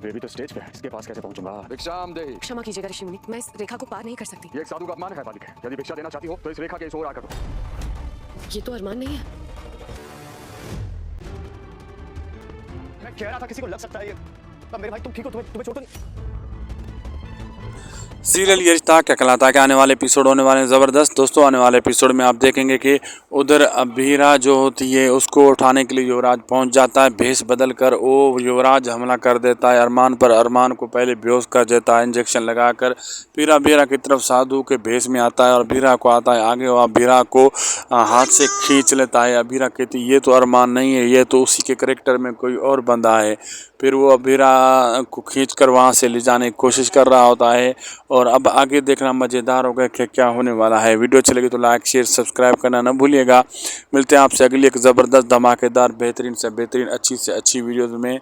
Baby तो stage पे है, इसके पास कैसे पहुंचूंगा? भिक्षाम देहि। क्षमा कीजिएगा ऋषि मुनि, मैं इस रेखा को पार नहीं कर सकती। ये एक साधु का अपमान है बालिक। यदि भिक्षा देना चाहती हो तो इस रेखा के इस ओर आकर दो। ये तो अरमान नहीं है। मैं कह रहा था किसी को लग सकता है ये। अब मेरे भाई तुम ठीक हो? तुम्हें चोट तो नहीं? सीरियल ये रिश्ता क्या कहलाता है के आने वाले एपिसोड होने वाले हैं ज़बरदस्त। दोस्तों आने वाले एपिसोड में आप देखेंगे कि उधर अभीरा जो होती है उसको उठाने के लिए युवराज पहुंच जाता है। भेष बदल कर वो युवराज हमला कर देता है अरमान पर। अरमान को पहले बेहोश कर देता है इंजेक्शन लगाकर। फिर अभीरा की तरफ साधु के भेष में आता है और अभीरा को आता है आगे और अभीरा को हाथ से खींच लेता है। अभीरा कहती ये तो अरमान नहीं है, ये तो उसी के करेक्टर में कोई और बंदा है। फिर वो अभीरा को खींच कर वहाँ से ले जाने की कोशिश कर रहा होता है। और अब आगे देखना मज़ेदार होगा कि क्या होने वाला है। वीडियो अच्छी लगी तो लाइक शेयर सब्सक्राइब करना न भूलिएगा। मिलते हैं आपसे अगली एक ज़बरदस्त धमाकेदार बेहतरीन से बेहतरीन अच्छी से अच्छी वीडियोज़ में।